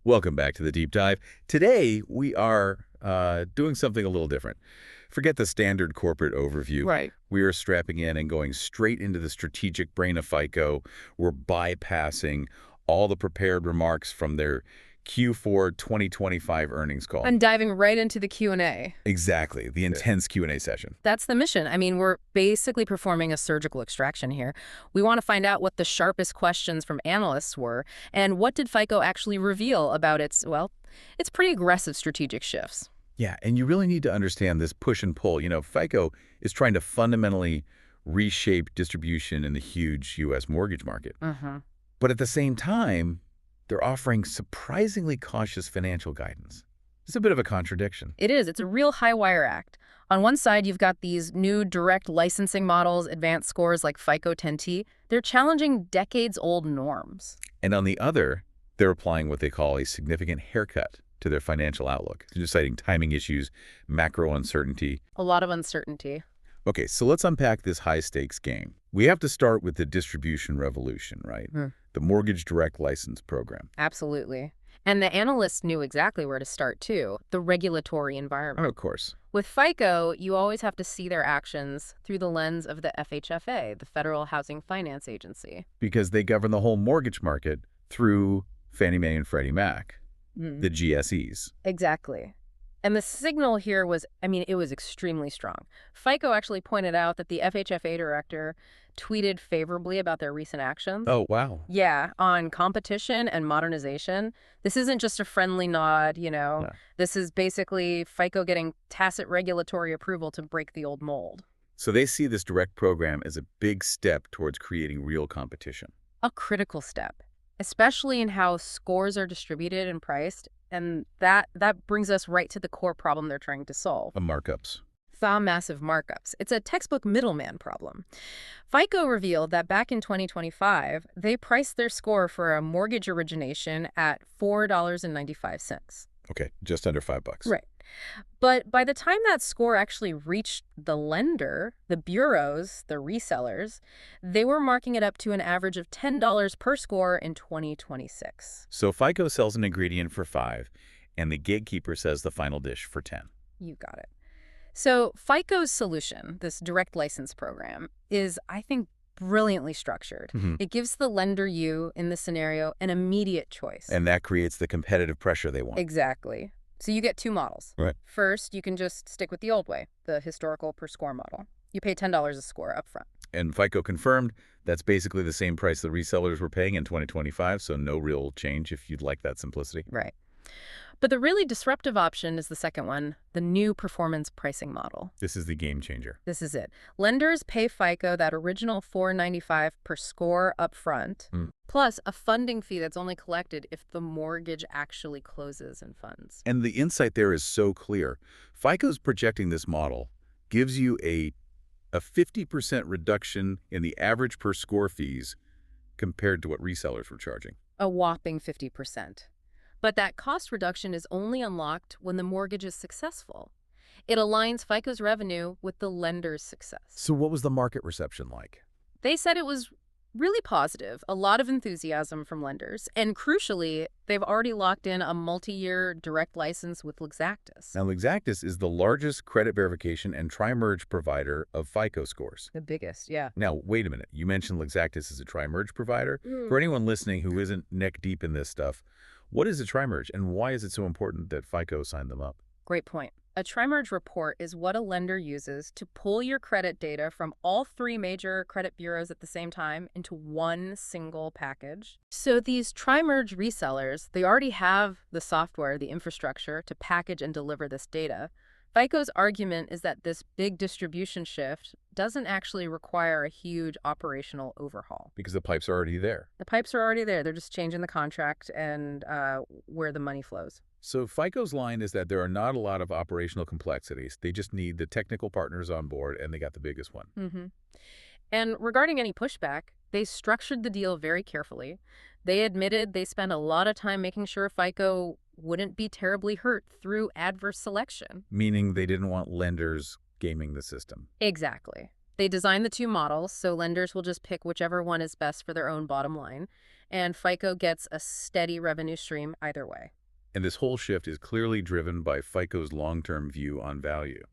Welcome back to the deep dive. Today, we are doing something a little different. Forget the standard corporate overview. Right. We are strapping in and going straight into the strategic brain of FICO. We're bypassing all the prepared remarks from their Q4 2025 earnings call. And diving right into the Q&A. Exactly, the intense Q&A session. That's the mission. I mean, we're basically performing a surgical extraction here. We want to find out what the sharpest questions from analysts were, and what did FICO actually reveal about its pretty aggressive strategic shifts. Yeah, and you really need to understand this push and pull. You know, FICO is trying to fundamentally reshape distribution in the huge U.S. mortgage market. But at the same time, they're offering surprisingly cautious financial guidance. It's a bit of a contradiction. It is. It's a real high-wire act. On one side, you've got these new direct licensing models, advanced scores like FICO 10T. They're challenging decades-old norms. And on the other, they're applying what they call a significant haircut to their financial outlook. They're just citing timing issues, macro uncertainty. A lot of uncertainty. Okay, so let's unpack this high-stakes game. We have to start with the distribution revolution, right? The Mortgage Direct License Program. Absolutely. And the analysts knew exactly where to start, too, the regulatory environment. Oh, of course. With FICO, you always have to see their actions through the lens of the FHFA, the Federal Housing Finance Agency. Because they govern the whole mortgage market through Fannie Mae and Freddie Mac, the GSEs. Exactly. And the signal here was, it was extremely strong. FICO actually pointed out that the FHFA director tweeted favorably about their recent actions. Oh, wow. Yeah, on competition and modernization. This isn't just a friendly nod, No. This is basically FICO getting tacit regulatory approval to break the old mold. So they see this direct program as a big step towards creating real competition. A critical step, especially in how scores are distributed and priced. And that brings us right to the core problem they're trying to solve. The markups. The massive markups. It's a textbook middleman problem. FICO revealed that back in 2025, they priced their score for a mortgage origination at $4.95. Okay, just under $5. Right. But by the time that score actually reached the lender, the bureaus, the resellers, they were marking it up to an average of $10 per score in 2026. So FICO sells an ingredient for $5, and the gatekeeper says the final dish for $10. You got it. So FICO's solution, this direct license program, is, I think, brilliantly structured. It gives the lender you, in this scenario, an immediate choice. And that creates the competitive pressure they want. Exactly. So you get two models. Right. First, you can just stick with the old way, the historical per score model. You pay $10 a score up front. And FICO confirmed that's basically the same price the resellers were paying in 2025, so no real change if you'd like that simplicity. Right. But the really disruptive option is the second one, the new performance pricing model. This is the game changer. This is it. Lenders pay FICO that original $4.95 per score up front, plus a funding fee that's only collected if the mortgage actually closes and funds. And the insight there is so clear. FICO's projecting this model gives you a 50% reduction in the average per score fees compared to what resellers were charging. A whopping 50%. But that cost reduction is only unlocked when the mortgage is successful. It aligns FICO's revenue with the lender's success. So what was the market reception like? They said it was really positive, a lot of enthusiasm from lenders, and crucially, they've already locked in a multi-year direct license with Exactus. Now, Exactus is the largest credit verification and tri-merge provider of FICO scores. The biggest, yeah. Now, wait a minute. You mentioned Exactus is a tri-merge provider. For anyone listening who isn't neck deep in this stuff, what is a tri-merge, and why is it so important that FICO signed them up? Great point. A tri-merge report is what a lender uses to pull your credit data from all three major credit bureaus at the same time into one single package. So these tri-merge resellers, they already have the software, the infrastructure to package and deliver this data. FICO's argument is that this big distribution shift doesn't actually require a huge operational overhaul. Because the pipes are already there. The pipes are already there. They're just changing the contract and where the money flows. So FICO's line is that there are not a lot of operational complexities. They just need the technical partners on board, and they got the biggest one. And regarding any pushback, they structured the deal very carefully. They admitted they spent a lot of time making sure FICO wouldn't be terribly hurt through adverse selection. Meaning they didn't want lenders gaming the system. Exactly. They designed the two models, so lenders will just pick whichever one is best for their own bottom line. and FICO gets a steady revenue stream either way. And this whole shift is clearly driven by FICO's long-term view on value.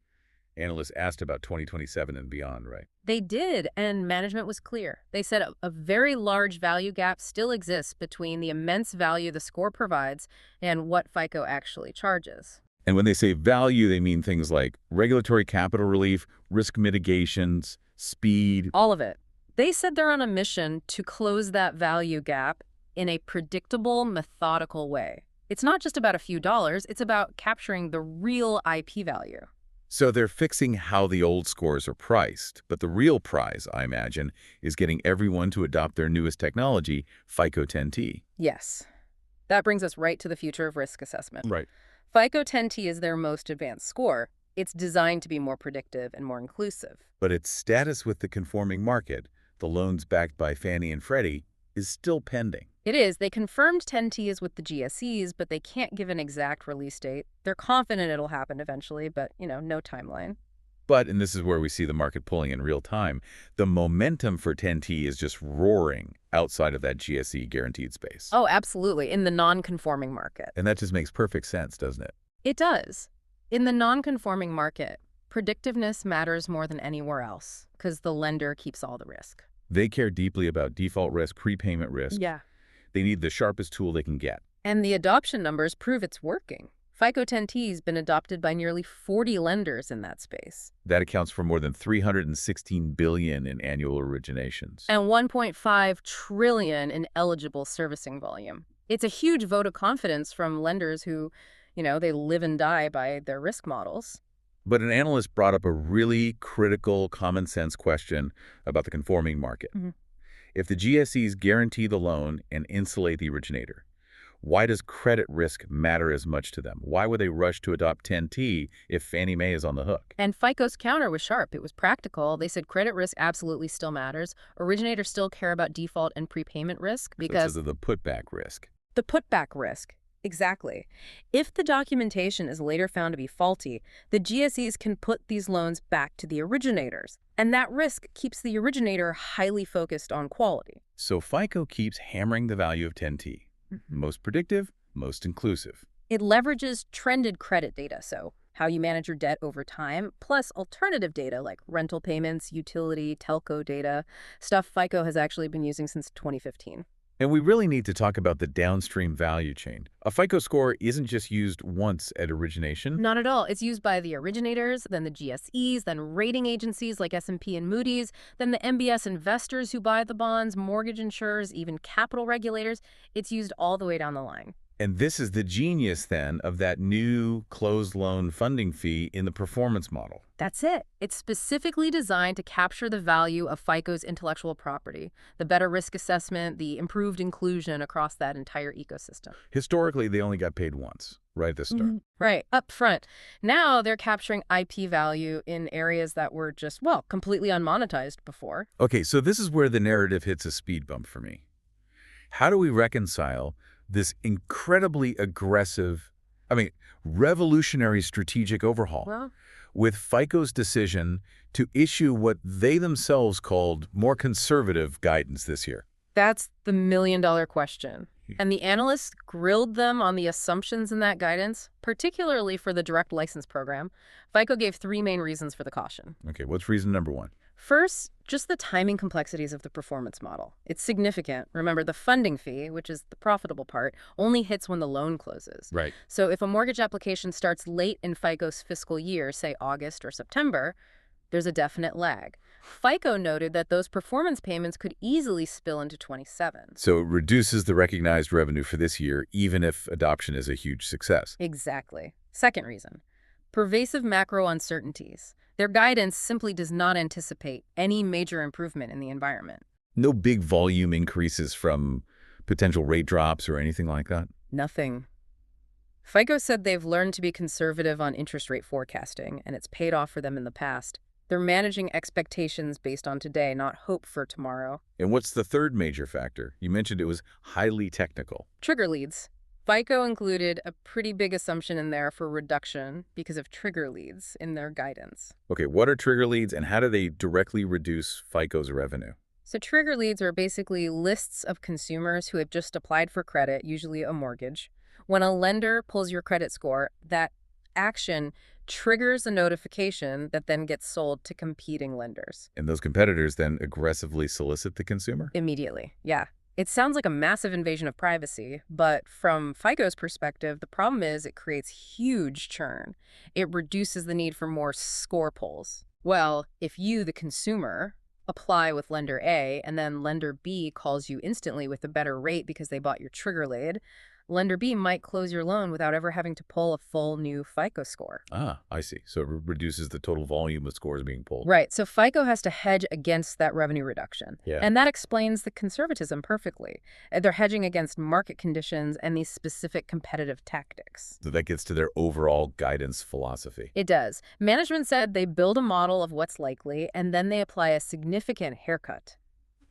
Analysts asked about 2027 and beyond, right? They did, and management was clear. They said a very large value gap still exists between the immense value the score provides and what FICO actually charges. And when they say value, they mean things like regulatory capital relief, risk mitigations, speed. All of it. They said they're on a mission to close that value gap in a predictable, methodical way. It's not just about a few dollars, it's about capturing the real IP value. So they're fixing how the old scores are priced, but the real prize, I imagine, is getting everyone to adopt their newest technology, FICO 10T. Yes. That brings us right to the future of risk assessment. Right. FICO 10T is their most advanced score. It's designed to be more predictive and more inclusive. But its status with the conforming market, the loans backed by Fannie and Freddie, is still pending. It is. They confirmed 10T is with the GSEs, but they can't give an exact release date. They're confident it'll happen eventually, but, no timeline. But, and this is where we see the market pulling in real time, the momentum for 10T is just roaring outside of that GSE guaranteed space. Oh, absolutely, in the non-conforming market. And that just makes perfect sense, doesn't it? It does. In the non-conforming market, predictiveness matters more than anywhere else because the lender keeps all the risk. They care deeply about default risk, prepayment risk. Yeah. They need the sharpest tool they can get. And the adoption numbers prove it's working. FICO 10T has been adopted by nearly 40 lenders in that space. That accounts for more than $316 billion in annual originations. And $1.5 trillion in eligible servicing volume. It's a huge vote of confidence from lenders who, they live and die by their risk models. But an analyst brought up a really critical common sense question about the conforming market. If the GSEs guarantee the loan and insulate the originator, why does credit risk matter as much to them? Why would they rush to adopt 10T if Fannie Mae is on the hook? And FICO's counter was sharp. It was practical. They said credit risk absolutely still matters. Originators still care about default and prepayment risk because of the putback risk. The putback risk. Exactly. If the documentation is later found to be faulty, the GSEs can put these loans back to the originators. And that risk keeps the originator highly focused on quality. So FICO keeps hammering the value of 10T. Most predictive, most inclusive. It leverages trended credit data, so how you manage your debt over time, plus alternative data like rental payments, utility, telco data, stuff FICO has actually been using since 2015. And we really need to talk about the downstream value chain. A FICO score isn't just used once at origination. Not at all. It's used by the originators, then the GSEs, then rating agencies like S&P and Moody's, then the MBS investors who buy the bonds, mortgage insurers, even capital regulators. It's used all the way down the line. And this is the genius, then, of that new closed loan funding fee in the performance model. That's it. It's specifically designed to capture the value of FICO's intellectual property, the better risk assessment, the improved inclusion across that entire ecosystem. Historically, they only got paid once, right at the start. Right, up front. Now they're capturing IP value in areas that were just, completely unmonetized before. Okay, so this is where the narrative hits a speed bump for me. How do we reconcile this incredibly aggressive, revolutionary strategic overhaul with FICO's decision to issue what they themselves called more conservative guidance this year? That's the million-dollar question. And the analysts grilled them on the assumptions in that guidance, particularly for the direct license program. FICO gave 3 main reasons for the caution. Okay, what's reason number 1? First, just the timing complexities of the performance model. It's significant. Remember, the funding fee, which is the profitable part, only hits when the loan closes. Right. So if a mortgage application starts late in FICO's fiscal year, say August or September, there's a definite lag. FICO noted that those performance payments could easily spill into 27. So it reduces the recognized revenue for this year, even if adoption is a huge success. Exactly. Second reason, pervasive macro uncertainties. Their guidance simply does not anticipate any major improvement in the environment. No big volume increases from potential rate drops or anything like that? Nothing. FICO said they've learned to be conservative on interest rate forecasting, and it's paid off for them in the past. They're managing expectations based on today, not hope for tomorrow. And what's the third major factor? You mentioned it was highly technical. Trigger leads. FICO included a pretty big assumption in there for reduction because of trigger leads in their guidance. Okay, what are trigger leads and how do they directly reduce FICO's revenue? So trigger leads are basically lists of consumers who have just applied for credit, usually a mortgage. When a lender pulls your credit score, that action triggers a notification that then gets sold to competing lenders. And those competitors then aggressively solicit the consumer? Immediately, yeah. It sounds like a massive invasion of privacy, but from FICO's perspective, the problem is it creates huge churn. It reduces the need for more score pulls. Well, if you, the consumer, apply with lender A and then lender B calls you instantly with a better rate because they bought your trigger lead, lender B might close your loan without ever having to pull a full new FICO score. Ah, I see. So it reduces the total volume of scores being pulled. Right. So FICO has to hedge against that revenue reduction. Yeah. And that explains the conservatism perfectly. They're hedging against market conditions and these specific competitive tactics. So that gets to their overall guidance philosophy. It does. Management said they build a model of what's likely, and then they apply a significant haircut,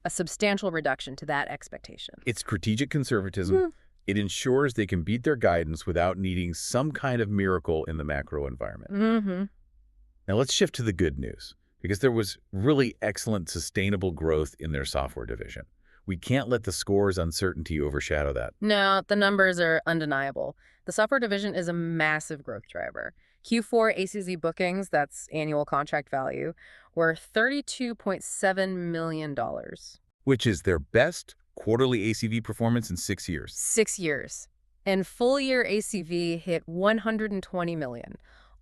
a substantial reduction to that expectation. It's strategic conservatism. It ensures they can beat their guidance without needing some kind of miracle in the macro environment. Now let's shift to the good news, because there was really excellent sustainable growth in their software division. We can't let the scores uncertainty overshadow that. No, the numbers are undeniable. The software division is a massive growth driver. Q4 ACV bookings, that's annual contract value, were $32.7 million. Which is their best quarterly ACV performance in 6 years. 6 years. And full-year ACV hit $120 million.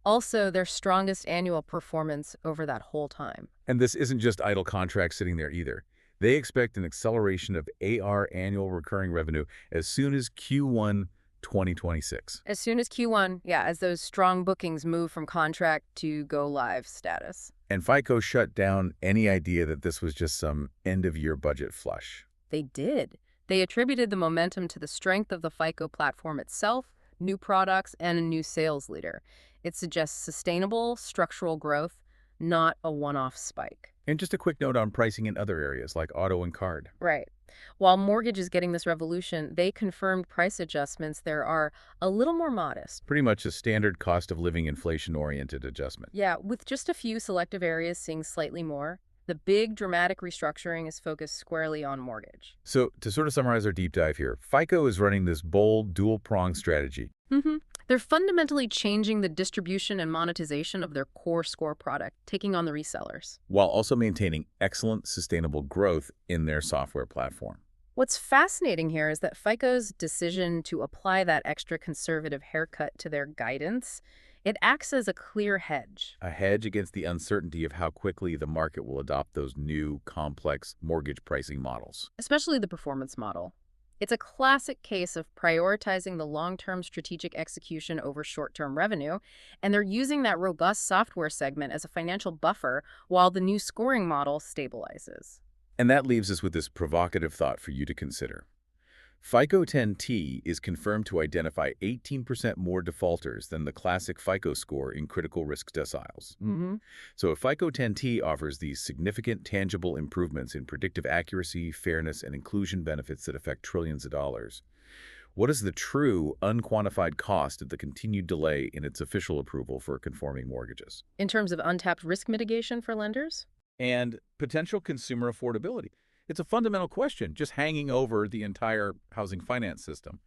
Also, their strongest annual performance over that whole time. And this isn't just idle contracts sitting there either. They expect an acceleration of AR annual recurring revenue as soon as Q1 2026. As soon as Q1, yeah, as those strong bookings move from contract to go-live status. And FICO shut down any idea that this was just some end-of-year budget flush. They did. They attributed the momentum to the strength of the FICO platform itself, new products, and a new sales leader. It suggests sustainable, structural growth, not a one-off spike. And just a quick note on pricing in other areas like auto and card. Right. While mortgage is getting this revolution, they confirmed price adjustments there are a little more modest. Pretty much a standard cost of living inflation-oriented adjustment. Yeah, with just a few selective areas seeing slightly more. The big, dramatic restructuring is focused squarely on mortgage. So, to sort of summarize our deep dive here, FICO is running this bold, dual-pronged strategy. They're fundamentally changing the distribution and monetization of their core score product, taking on the resellers. While also maintaining excellent, sustainable growth in their software platform. What's fascinating here is that FICO's decision to apply that extra conservative haircut to their guidance, it acts as a clear hedge. A hedge against the uncertainty of how quickly the market will adopt those new, complex mortgage pricing models. Especially the performance model. It's a classic case of prioritizing the long-term strategic execution over short-term revenue, and they're using that robust software segment as a financial buffer while the new scoring model stabilizes. And that leaves us with this provocative thought for you to consider. FICO 10T is confirmed to identify 18% more defaulters than the classic FICO score in critical risk deciles. So if FICO 10T offers these significant tangible improvements in predictive accuracy, fairness, and inclusion benefits that affect trillions of dollars, what is the true unquantified cost of the continued delay in its official approval for conforming mortgages? In terms of untapped risk mitigation for lenders? And potential consumer affordability. It's a fundamental question just hanging over the entire housing finance system.